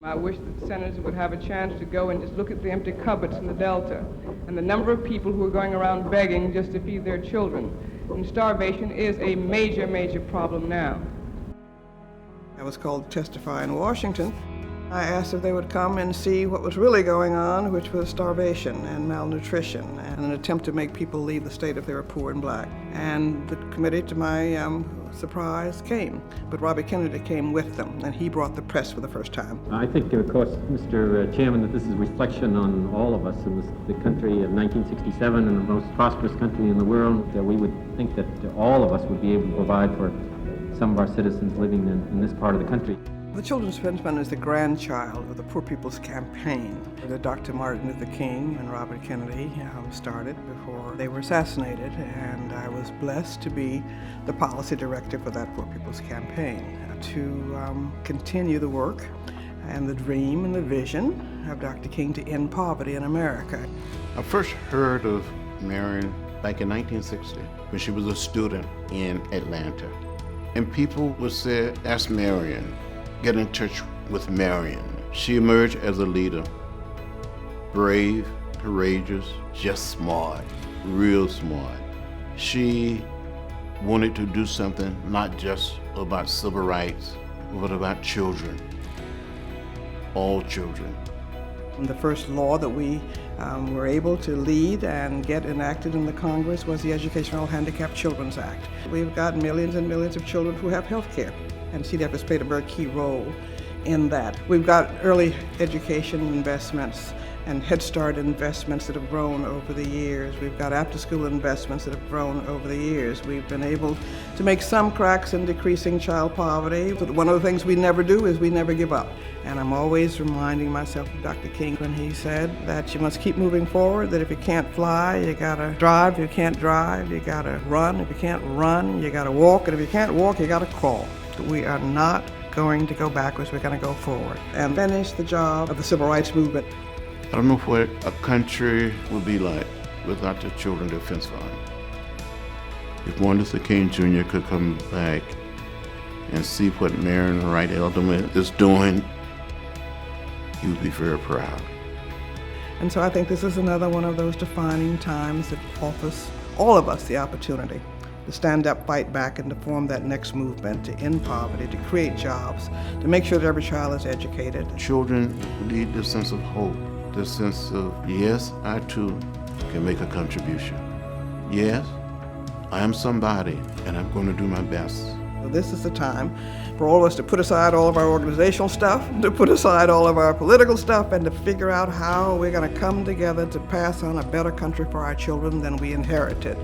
I wish that senators would have a chance to go and just look at the empty cupboards in the Delta and the number of people who are going around begging just to feed their children. And starvation is a major, major problem now. I was called to testify in Washington. I asked if they would come and see what was really going on, which was starvation and malnutrition, and an attempt to make people leave the state if they were poor and black. And the committee, to my surprise, came. But Robert Kennedy came with them, and he brought the press for the first time. I think, of course, Mr. Chairman, that this is a reflection on all of us in the country of 1967 and the most prosperous country in the world. That we would think that all of us would be able to provide for some of our citizens living in this part of the country. The Children's Defense Fund is the grandchild of the Poor People's Campaign that Dr. Martin Luther King and Robert Kennedy started before they were assassinated, and I was blessed to be the policy director for that Poor People's Campaign to continue the work and the dream and the vision of Dr. King to end poverty in America. I first heard of Marian back in 1960 when she was a student in Atlanta. And people would say, "Ask Marian, get in touch with Marian." She emerged as a leader, brave, courageous, just smart, real smart. She wanted to do something not just about civil rights, but about children, all children. The first law that we were able to lead and get enacted in the Congress was the Educational Handicapped Children's Act. We've got millions and millions of children who have health care, and CDF has played a very key role in that. We've got early education investments and Head Start investments that have grown over the years. We've got after-school investments that have grown over the years. We've been able to make some cracks in decreasing child poverty. But one of the things we never do is we never give up. And I'm always reminding myself of Dr. King when he said that you must keep moving forward, that if you can't fly, you gotta drive. If you can't drive, you gotta run. If you can't run, you gotta walk. And if you can't walk, you gotta crawl. We are not going to go backwards, we're gonna go forward and finish the job of the civil rights movement. I don't know what a country would be like without the Children's Defense Fund. If Martin Luther King Jr. could come back and see what Marian Wright Edelman is doing, he would be very proud. And so I think this is another one of those defining times that offers all of us the opportunity to stand up, fight back, and to form that next movement to end poverty, to create jobs, to make sure that every child is educated. Children need this sense of hope, this sense of, yes, I too can make a contribution. Yes, I am somebody, and I'm going to do my best. So this is the time for all of us to put aside all of our organizational stuff, to put aside all of our political stuff, and to figure out how we're going to come together to pass on a better country for our children than we inherited.